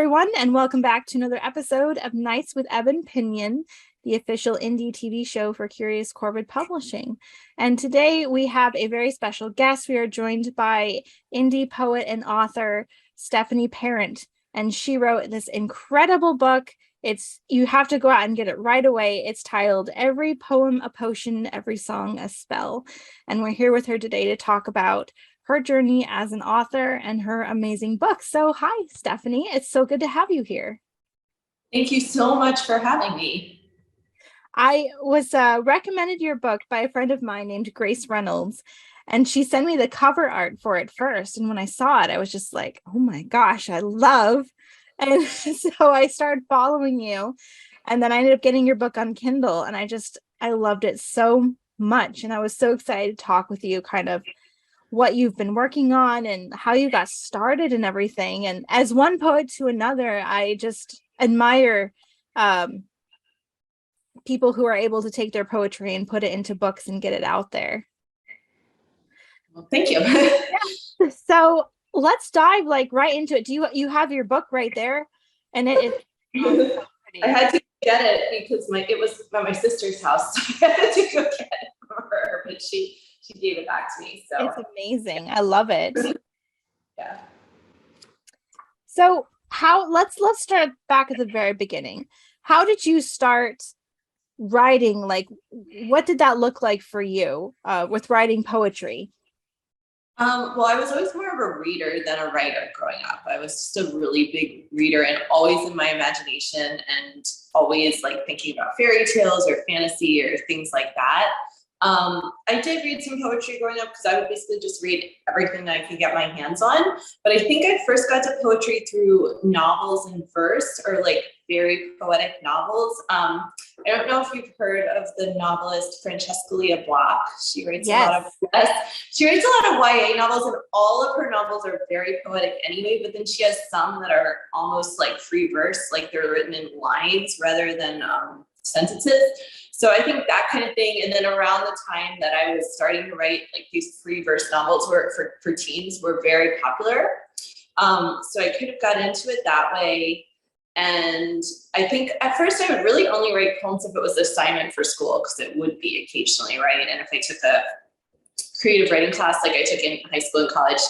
everyone, and welcome back to another episode of Nights with Ebon Pinion, the official indie TV show for Curious Corbett Publishing. And today we have a very special guest. We are joined by indie poet and author Stephanie Parent, and she wrote this incredible book. You have to go out and get it right away. It's titled Every Poem a Potion, Every Song a Spell. And we're here with her today to talk about her journey as an author and her amazing book. So hi, Stephanie. It's so good to have you here. Thank you so much for having me. I was recommended your book by a friend of mine named Grace Reynolds, and she sent me the cover art for it first. And when I saw it, I was just like, oh my gosh, I love. And so I started following you, and then I ended up getting your book on Kindle, and I loved it so much. And I was so excited to talk with you, kind of what you've been working on and how you got started and everything. And as one poet to another, I just admire people who are able to take their poetry and put it into books and get it out there. Well, thank you. Yeah. So let's dive right into it. You have your book right there? And it is I had to get it because it was at my sister's house. So I had to go get it for her, but she gave it back to me. So it's amazing. I love it. Yeah. So let's start back at the very beginning. How did you start writing? Like, what did that look like for you with writing poetry? Well, I was always more of a reader than a writer growing up. I was just a really big reader and always in my imagination and always like thinking about fairy tales or fantasy or things like that. I did read some poetry growing up because I would basically just read everything that I could get my hands on. But I think I first got to poetry through novels in verse or like very poetic novels. I don't know if you've heard of the novelist Francesca Lia Block. She writes a lot of YA novels, and all of her novels are very poetic anyway, but then she has some that are almost like free verse, like they're written in lines rather than sentences. So I think that kind of thing. And then around the time that I was starting to write, like these free verse novels for teens were very popular. So I could have got into it that way. And I think at first I would really only write poems if it was an assignment for school, because it would be occasionally, right? And if I took a creative writing class like I took in high school and college,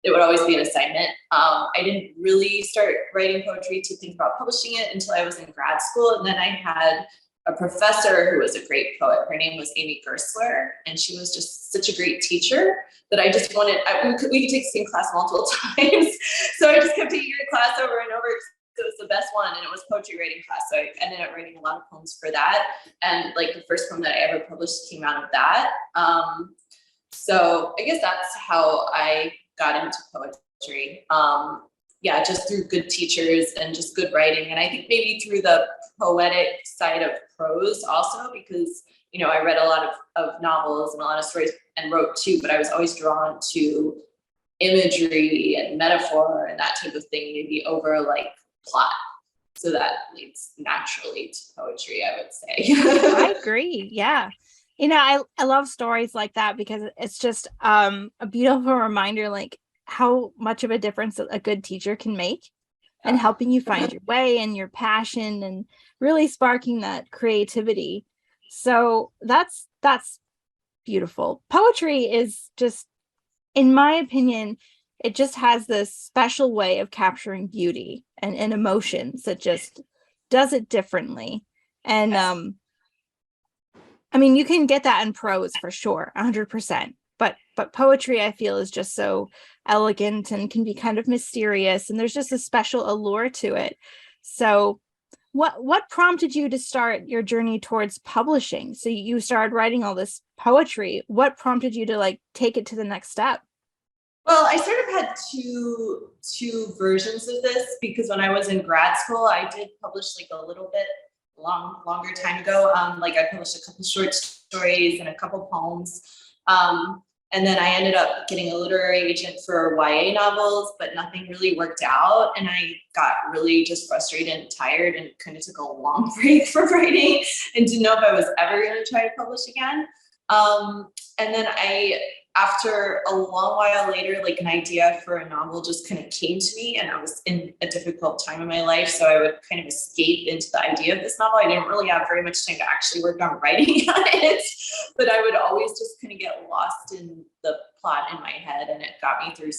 it would always be an assignment. I didn't really start writing poetry to think about publishing it until I was in grad school. And then I had a professor who was a great poet. Her name was Amy Gersler, and she was just such a great teacher that I just wanted, we could take the same class multiple times. So I just kept taking her class over and over. It was the best one, and it was poetry writing class. So I ended up writing a lot of poems for that. And like the first poem that I ever published came out of that. So I guess that's how I got into poetry. Yeah, just through good teachers and just good writing. And I think maybe through the poetic side of prose also, because, I read a lot of novels and a lot of stories and wrote too, but I was always drawn to imagery and metaphor and that type of thing, maybe over like plot. So that leads naturally to poetry, I would say. I agree. Yeah. I love stories like that because it's just a beautiful reminder, like how much of a difference a good teacher can make and helping you find your way and your passion and really sparking that creativity. So that's beautiful. Poetry is just, in my opinion, it just has this special way of capturing beauty and emotions that just does it differently. And you can get that in prose for sure, 100%. But poetry, I feel, is just so elegant and can be kind of mysterious, and there's just a special allure to it. So what prompted you to start your journey towards publishing? So you started writing all this poetry. What prompted you to take it to the next step? Well, I sort of had two versions of this, because when I was in grad school, I did publish a little bit longer time ago. I published a couple short stories and a couple poems. And then I ended up getting a literary agent for YA novels, but nothing really worked out. And I got really just frustrated and tired and kind of took a long break from writing and didn't know if I was ever going to try to publish again. And then I after a long while later, like an idea for a novel just kind of came to me, and I was in a difficult time in my life. So I would kind of escape into the idea of this novel. I didn't really have very much time to actually work on writing it, but I would always just kind of get lost in the plot in my head, and it got me through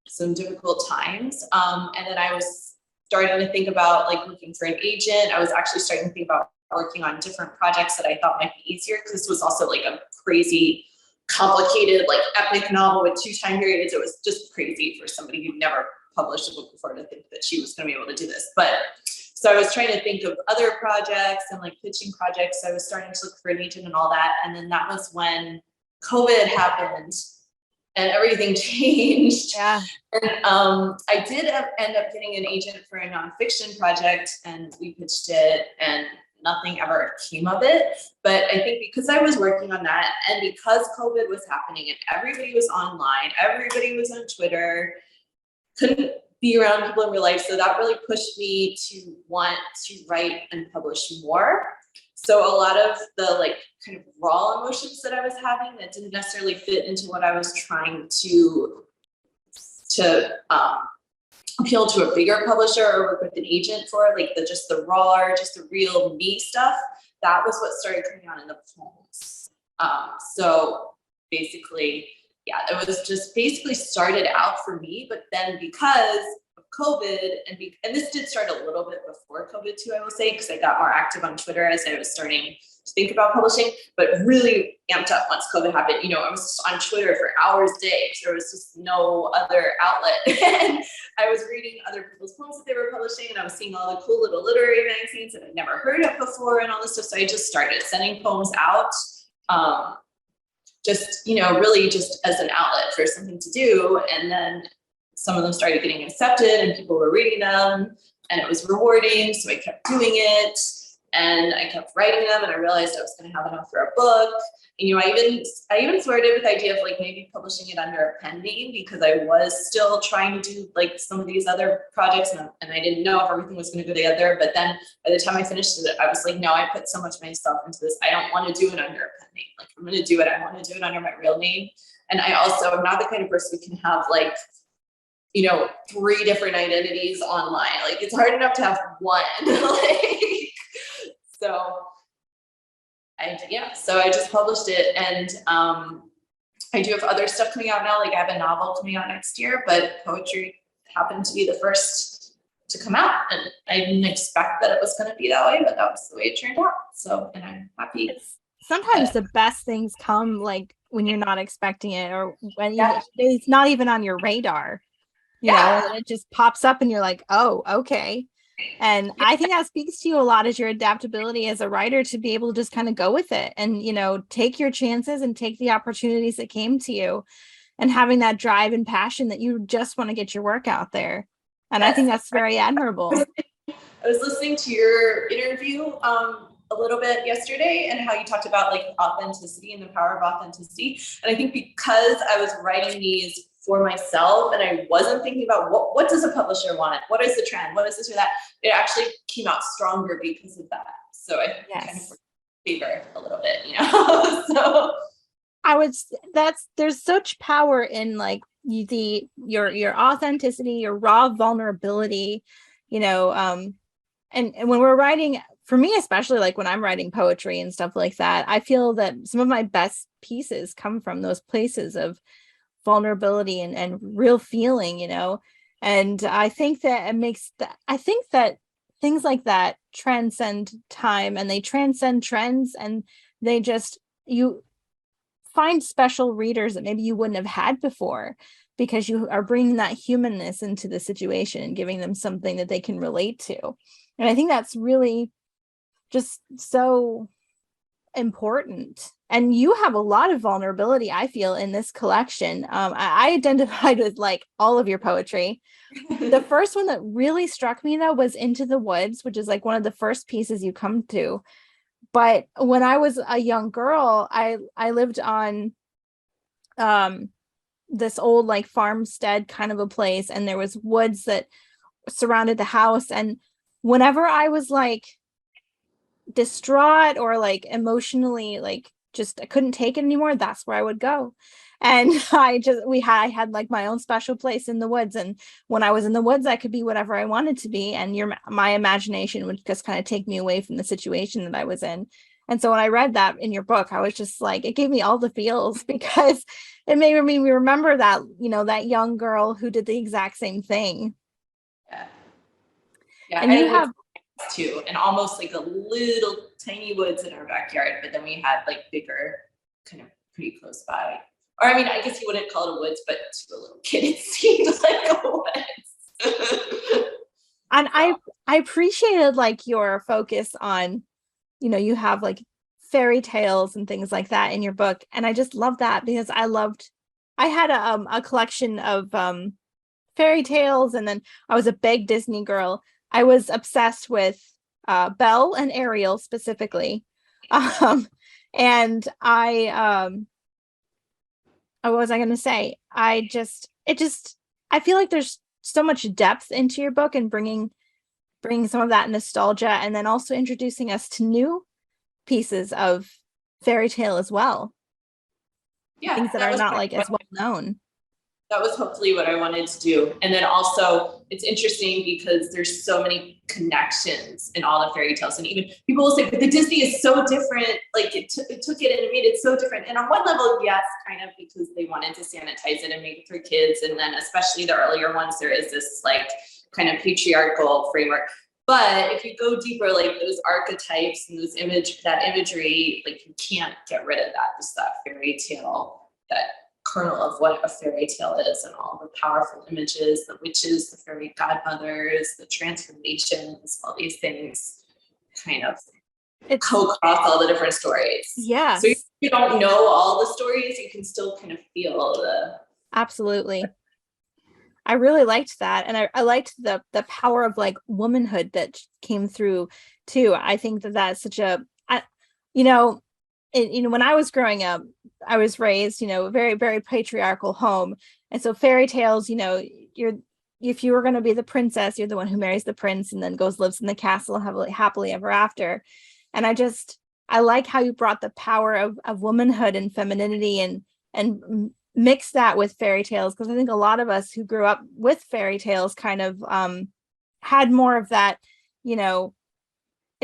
some difficult times. And then I was starting to think about like looking for an agent. I was actually starting to think about working on different projects that I thought might be easier, because this was also like a crazy complicated, like epic novel with 2 time periods. It was just crazy for somebody who'd never published a book before to think that she was going to be able to do this. But so I was trying to think of other projects and like pitching projects. So I was starting to look for an agent and all that. And then that was when COVID happened and everything changed. Yeah. And I did end up getting an agent for a nonfiction project, and we pitched it, and nothing ever came of it. But I think because I was working on that, and because COVID was happening and everybody was online, everybody was on Twitter, couldn't be around people in real life. So that really pushed me to want to write and publish more. So a lot of the like kind of raw emotions that I was having that didn't necessarily fit into what I was trying to appeal to a bigger publisher or work with an agent for, like the raw, just the real me stuff, that was what started coming out in the poems. So basically, yeah, it was just basically started out for me, but then because of COVID, and this did start a little bit before COVID too, I will say, because I got more active on Twitter as I was starting to think about publishing, but really amped up once COVID happened. You know, I was just on Twitter for hours a day. There was just no other outlet. And I was reading other people's poems that they were publishing, and I was seeing all the cool little literary magazines that I'd never heard of before and all this stuff. So I just started sending poems out, just, you know, really just as an outlet for something to do. And then some of them started getting accepted and people were reading them, and it was rewarding. So I kept doing it. And I kept writing them, and I realized I was going to have enough for a book. And, you know, I even flirted with the idea of like maybe publishing it under a pen name, because I was still trying to do like some of these other projects, and I didn't know if everything was going to go together. But then by the time I finished it, I was like, no, I put so much myself into this. I don't want to do it under a pen name. Like, I'm going to do it. I want to do it under my real name. And I also am not the kind of person who can have like, you know, 3 different identities online. Like, it's hard enough to have one. Like, so I just published it, and I do have other stuff coming out now. Like, I have a novel coming out next year, but poetry happened to be the first to come out, and I didn't expect that it was going to be that way, but that was the way it turned out. So, and I'm happy. Sometimes the best things come like when you're not expecting it, or when it's not even on your radar. You know, and it just pops up and you're like, oh, okay. And I think that speaks to you a lot, as your adaptability as a writer, to be able to just kind of go with it and, you know, take your chances and take the opportunities that came to you, and having that drive and passion that you just want to get your work out there. And I think that's very admirable. I was listening to your interview a little bit yesterday, and how you talked about like authenticity and the power of authenticity. And I think because I was writing these for myself, and I wasn't thinking about what does a publisher want? What is the trend? What is this or that? It actually came out stronger because of that. So I kind of favor a little bit, you know. So there's such power in like your authenticity, your raw vulnerability, you know, and when we're writing, for me especially, like when I'm writing poetry and stuff like that, I feel that some of my best pieces come from those places of vulnerability and real feeling, you know. And I think that I think that things like that transcend time, and they transcend trends, and you find special readers that maybe you wouldn't have had before, because you are bringing that humanness into the situation and giving them something that they can relate to. And I think that's really just so important. And you have a lot of vulnerability, I feel, in this collection. I identified with like all of your poetry. The first one that really struck me though was Into the Woods, which is like one of the first pieces you come to. But when I was a young girl, I lived on this old like farmstead kind of a place, and there was woods that surrounded the house. And whenever I was like distraught or like emotionally like I couldn't take it anymore, that's where I would go. And I had like my own special place in the woods. And when I was in the woods, I could be whatever I wanted to be. And my imagination would just kind of take me away from the situation that I was in. And so when I read that in your book, I was just like, it gave me all the feels because it made me remember that, that young girl who did the exact same thing. Yeah. Yeah. And you have too, and almost like a little tiny woods in our backyard, but then we had like bigger, kind of pretty close by. Or I mean, I guess you wouldn't call it a woods, but to a little kid, it seemed like a woods. And I appreciated like your focus on, you have like fairy tales and things like that in your book. And I just love that because I had a collection of fairy tales, and then I was a big Disney girl. I was obsessed with Belle and Ariel specifically. And what was I going to say? I feel like there's so much depth into your book and bringing some of that nostalgia, and then also introducing us to new pieces of fairy tale as well. Yeah, things that are not like as well known. That was hopefully what I wanted to do. And then also it's interesting because there's so many connections in all the fairy tales. And even people will say, but the Disney is so different. Like it took it and it made it so different. And on one level, yes, kind of, because they wanted to sanitize it and make it for kids. And then especially the earlier ones, there is this like kind of patriarchal framework. But if you go deeper, like those archetypes and that imagery, like you can't get rid of that. Just that fairy tale, that kernel of what a fairy tale is, and all the powerful images, the witches, the fairy godmothers, the transformations, all these things kind of co-cross all the different stories. Yeah. So if you don't know all the stories, you can still kind of feel the. Absolutely. I really liked that. And I liked the power of like womanhood that came through too. I think that's such a, when I was growing up, I was raised, a very, very patriarchal home. And so fairy tales, if you were going to be the princess, you're the one who marries the prince and then lives in the castle happily ever after. And I like how you brought the power of womanhood and femininity and mix that with fairy tales, because I think a lot of us who grew up with fairy tales kind of had more of that,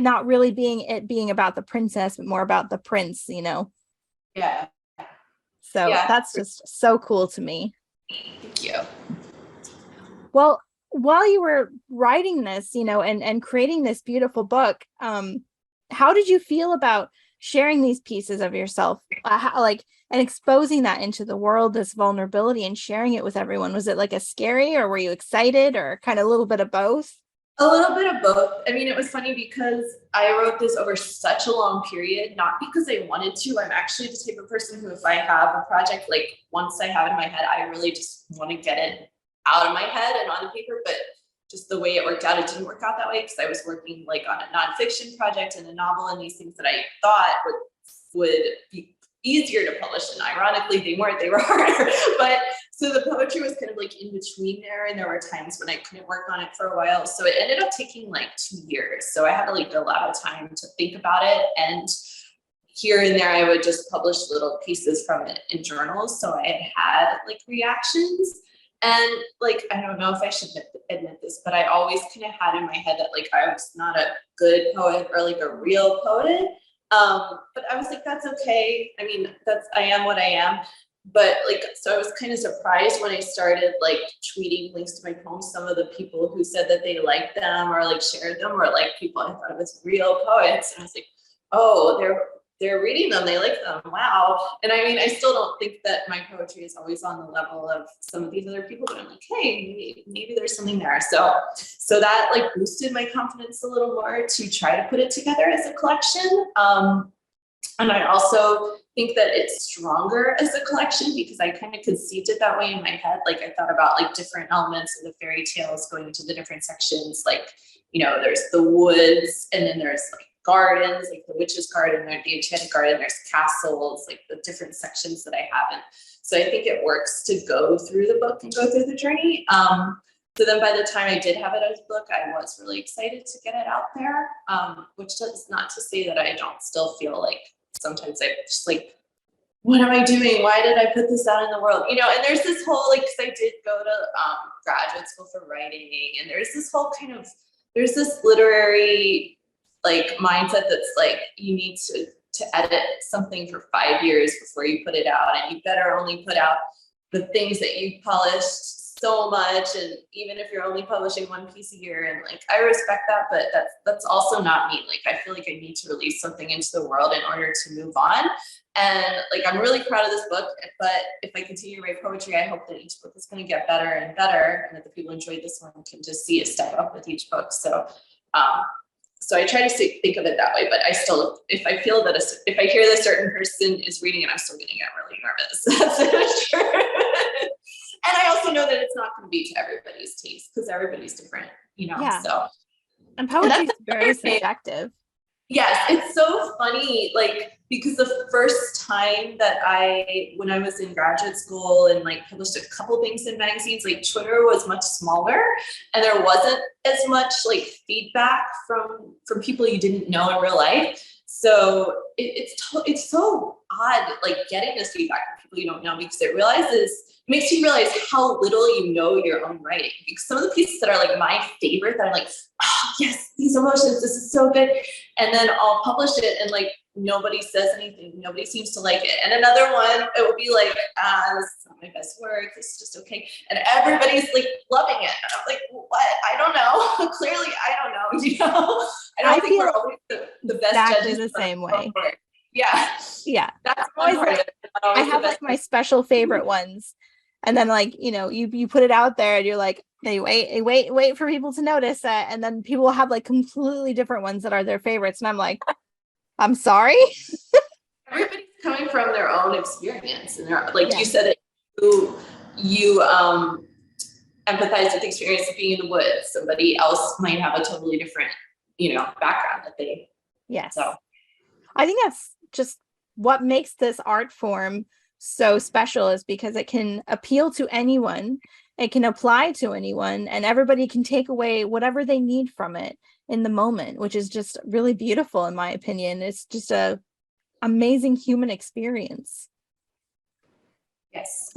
not really being about the princess, but more about the prince, Yeah. So that's just so cool to me. Thank you. Well, while you were writing this, and creating this beautiful book, how did you feel about sharing these pieces of yourself, and exposing that into the world, this vulnerability, and sharing it with everyone? Was it like a scary, or were you excited, or kind of a little bit of both? A little bit of both. I mean, it was funny because I wrote this over such a long period, not because I wanted to. I'm actually the type of person who, if I have a project, like once I have it in my head, I really just want to get it out of my head and on the paper. But just the way it worked out, it didn't work out that way, because I was working like on a nonfiction project and a novel and these things that I thought would be easier to publish, and ironically they weren't. They were harder. But so the poetry was kind of like in between there, and there were times when I couldn't work on it for a while, so it ended up taking like 2 years. So I had like a lot of time to think about it, and here and there I would just publish little pieces from it in journals, so I had like reactions. And like, I don't know if I should admit this, but I always kind of had in my head that like I was not a good poet or like a real poet. But I was like, that's okay. I mean, I am what I am. But like, so I was kind of surprised when I started like tweeting links to my poems. Some of the people who said that they liked them or like shared them were like people I thought of as real poets. And I was like, oh, they're reading them. They like them. Wow. And I mean, I still don't think that my poetry is always on the level of some of these other people, but I'm like, hey, maybe there's something there. So that like boosted my confidence a little more to try to put it together as a collection. And I also think that it's stronger as a collection because I kind of conceived it that way in my head. Like I thought about like different elements of the fairy tales going into the different sections. Like, there's the woods, and then there's like gardens, like the witch's garden, there's the enchanted garden, there's castles, like the different sections that I haven't. So I think it works to go through the book and go through the journey. So then by the time I did have it as a book, I was really excited to get it out there, which is not to say that I don't still feel like sometimes I'm just like, what am I doing? Why did I put this out in the world? You know, and there's this whole, like, cause I did go to graduate school for writing, and there's this whole there's this literary like mindset that's like, you need to edit something for 5 years before you put it out. And you better only put out the things that you polished so much. And even if you're only publishing one piece a year, and like, I respect that, but that's also not me. Like, I feel like I need to release something into the world in order to move on. And like, I'm really proud of this book, but if I continue to write poetry, I hope that each book is going to get better and better, and that the people who enjoyed this one can just see a step up with each book. So, so I try to think of it that way, but I still, if I feel that, if I hear that a certain person is reading it, I'm still going to get really nervous. That's true. And I also know that it's not going to be to everybody's taste, because everybody's different, you know? Yeah. So, and poetry is very subjective. Yes, it's so funny, like, because the first time that when I was in graduate school and like published a couple things in magazines, like Twitter was much smaller, and there wasn't as much like feedback from people you didn't know in real life. So it's so odd, like, getting this feedback from people you don't know, because it makes you realize how little you know your own writing. Because some of the pieces that are like my favorite, that I'm like, oh yes, these emotions, this is so good, and then I'll publish it and like nobody says anything, nobody seems to like it. And another one, it will be like, this is not my best work, this is just okay, and everybody's like loving it, and I'm like, what? I don't know. Clearly I don't know, you know. I think we're always the best exactly judges the same way. Yeah, that's always like, I have like my special favorite ones, and then like, you know, you put it out there and you're like, hey, wait for people to notice it, and then people will have like completely different ones that are their favorites, and I'm like, I'm sorry. Everybody's coming from their own experience, and like you said, that you empathize with the experience of being in the woods. Somebody else might have a totally different, you know, background that they. So I think that's just what makes this art form so special, is because it can appeal to anyone, it can apply to anyone, and everybody can take away whatever they need from it in the moment, which is just really beautiful in my opinion. It's just a amazing human experience. Yes.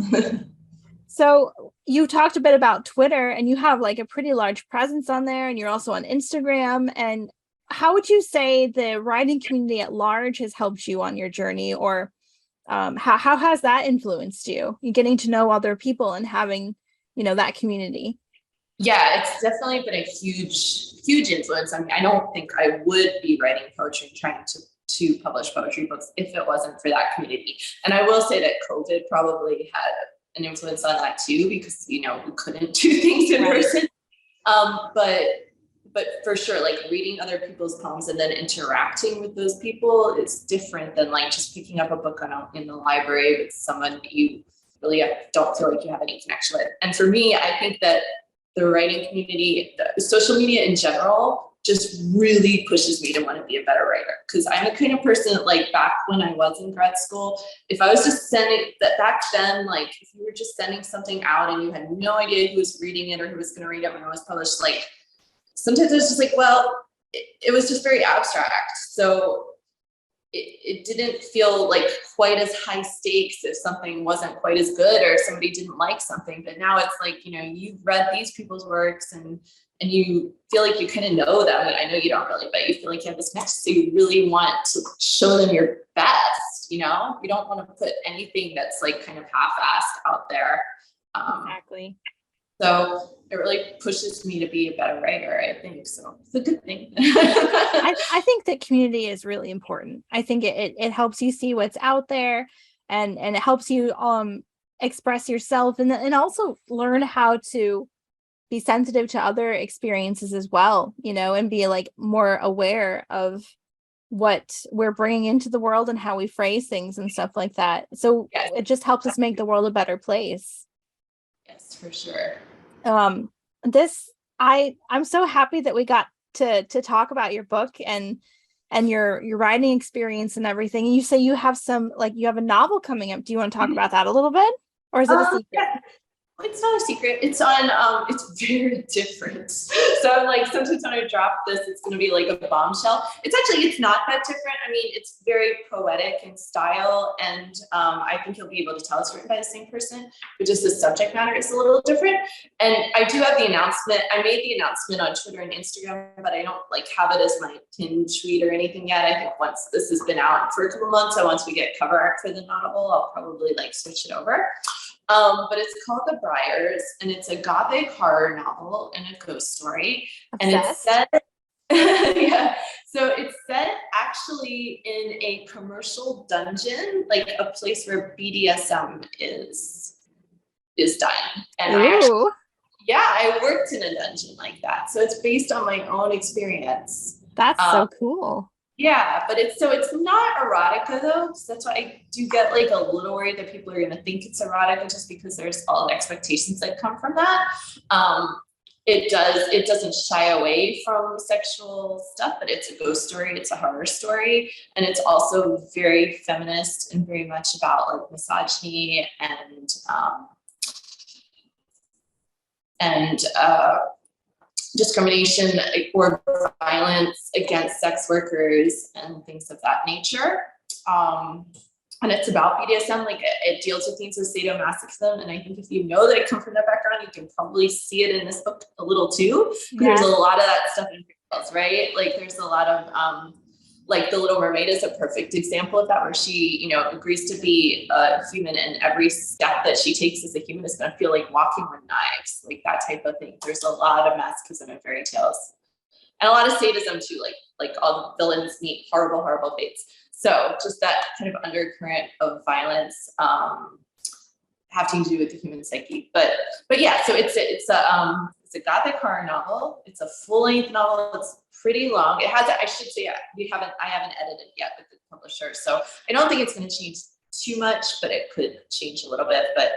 So you talked a bit about Twitter, and you have like a pretty large presence on there, and you're also on Instagram. And how would you say the writing community at large has helped you on your journey, or how has that influenced you? You getting to know other people and having, you know, that community. Yeah, it's definitely been a huge influence. I mean, I don't think I would be writing poetry and trying to publish poetry books if it wasn't for that community. And I will say that COVID probably had an influence on that too, because, you know, we couldn't do things in person. But for sure, like, reading other people's poems and then interacting with those people is different than like just picking up a book in the library with someone that you really don't feel like you have any connection with. And for me, I think that the writing community, the social media in general, just really pushes me to want to be a better writer. Because I'm the kind of person that, like, back when I was in grad school, if I was just sending that back then, like, if you were just sending something out and you had no idea who was reading it or who was going to read it when it was published, like, sometimes it was just like, well, it was just very abstract. So it didn't feel like quite as high stakes if something wasn't quite as good or somebody didn't like something. But now it's like, you know, you've read these people's works and you feel like you kind of know them. And I know you don't really, but you feel like you have this connection. So you really want to show them your best, you know? You don't want to put anything that's like kind of half-assed out there. Exactly. So it really pushes me to be a better writer, I think. So it's a good thing. I think that community is really important. I think it helps you see what's out there, and it helps you express yourself, and also learn how to be sensitive to other experiences as well, you know, and be like more aware of what we're bringing into the world and how we phrase things and stuff like that. So it just helps us make the world a better place. Yes, for sure. I'm so happy that we got to talk about your book and your writing experience and everything. And you say you have you have a novel coming up. Do you want to talk about that a little bit, or is it a secret? Yeah. It's not a secret. It's on, it's very different. So I'm like, sometimes when I drop this, it's going to be like a bombshell. It's not that different. I mean, it's very poetic in style. And I think you'll be able to tell it's written by the same person, but just the subject matter is a little different. And I do have the announcement. I made the announcement on Twitter and Instagram, but I don't like have it as my pinned tweet or anything yet. I think once this has been out for a couple months, so once we get cover art for the novel, I'll probably like switch it over. But it's called The Briars, and it's a gothic horror novel and a ghost story. And it's set, yeah. So it's set actually in a commercial dungeon, like a place where BDSM is done. And I worked in a dungeon like that. So it's based on my own experience. That's so cool. Yeah, but it's not erotica though. So that's why I do get like a little worried that people are going to think it's erotica just because there's all the expectations that come from that. It doesn't shy away from sexual stuff, but it's a ghost story, it's a horror story, and it's also very feminist and very much about like misogyny and discrimination or violence against sex workers and things of that nature. And it's about BDSM, like it deals with things of sadomasochism. And I think if you know that I come from that background, you can probably see it in this book a little too. There's a lot of that stuff in fairy tales, right? Like there's a lot of, like The Little Mermaid is a perfect example of that, where she, agrees to be a human, and every step that she takes as a human is going to feel like walking on knives, like that type of thing. There's a lot of masochism in fairy tales, and a lot of sadism too. Like all the villains meet horrible, horrible fates. So just that kind of undercurrent of violence, having to do with the human psyche. But yeah, so it's a gothic horror novel. It's a full-length novel. It's pretty long. It has, I should say, I haven't edited yet with the publisher, so I don't think it's going to change too much, but it could change a little bit. But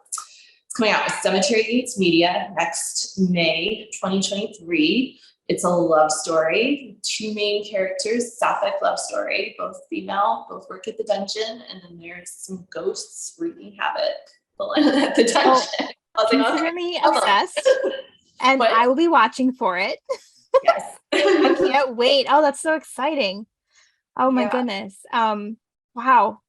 it's coming out with Cemetery Gates Media next May 2023. It's a love story, 2 main characters, sapphic love story, both female, both work at the dungeon, and then there's some ghosts wreaking havoc at the dungeon. Consider me obsessed, and what? I will be watching for it. Yes. I can't wait. Oh, that's so exciting. Oh my goodness. Wow.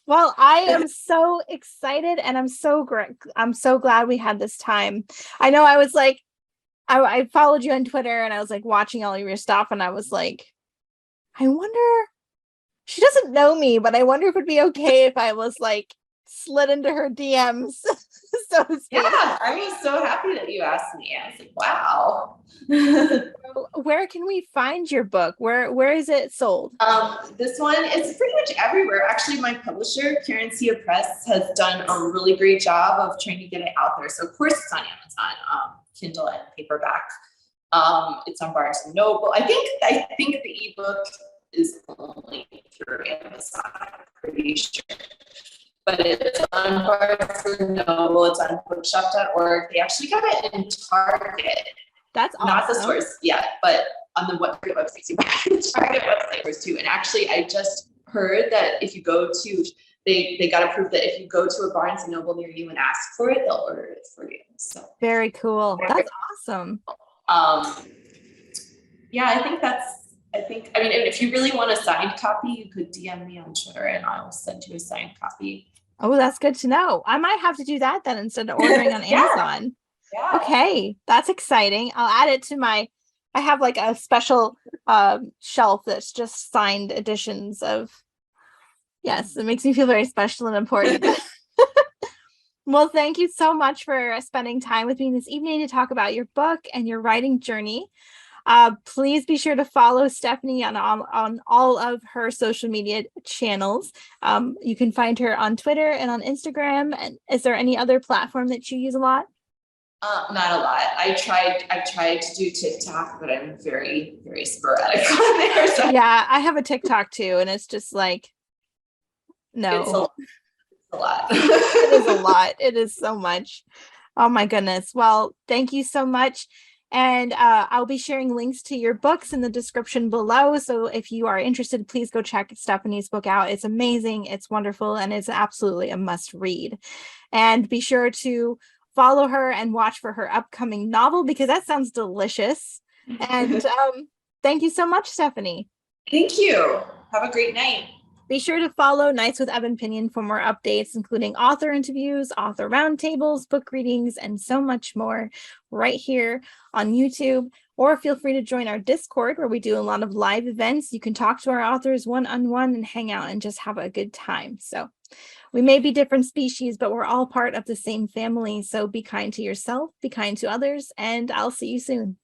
Well, I am so excited, and I'm so glad we had this time. I know I was like, I followed you on Twitter, and I was like watching all of your stuff, and I was like, I wonder, she doesn't know me, but I wonder if it'd be okay if I was like slid into her DMs, so to speak. Yeah, I was so happy that you asked me. I was like, wow. Where can we find your book? Where is it sold? This one is pretty much everywhere. Actually, my publisher, Karen Cia Press, has done a really great job of trying to get it out there. So of course it's on Amazon, Kindle and paperback. It's on Barnes and Noble. I think the ebook is only through Amazon, I'm pretty sure. But it's on Barnes and Noble, it's on bookshop.org. They actually got it in Target. That's awesome. Not the stores yet, but on the Target website too. Target website too. And actually, I just heard that if you go to, they got approved that if you go to a Barnes and Noble near you and ask for it, they'll order it for you. So very cool. That's awesome. Yeah, I mean, if you really want a signed copy, you could DM me on Twitter and I'll send you a signed copy. Oh, that's good to know. I might have to do that then instead of ordering on Amazon. Yeah. Okay, that's exciting. I'll add it to I have like a special shelf that's just signed editions of. Yes, it makes me feel very special and important. Well, thank you so much for spending time with me this evening to talk about your book and your writing journey. Please be sure to follow Stephanie on all of her social media channels. You can find her on Twitter and on Instagram. And is there any other platform that you use a lot? Not a lot. I've tried to do TikTok, but I'm very, very sporadic on there. So. Yeah, I have a TikTok too, and it's just like, no. It's a lot. It is a lot. It is so much. Oh my goodness. Well, thank you so much. And I'll be sharing links to your books in the description below. So if you are interested, please go check Stephanie's book out. It's amazing, it's wonderful, and it's absolutely a must read. And be sure to follow her and watch for her upcoming novel because that sounds delicious. And thank you so much, Stephanie. Thank you. Have a great night. Be sure to follow Nights with Ebon Pinion for more updates, including author interviews, author roundtables, book readings, and so much more right here on YouTube. Or feel free to join our Discord where we do a lot of live events. You can talk to our authors one-on-one and hang out and just have a good time. So we may be different species, but we're all part of the same family. So be kind to yourself, be kind to others, and I'll see you soon.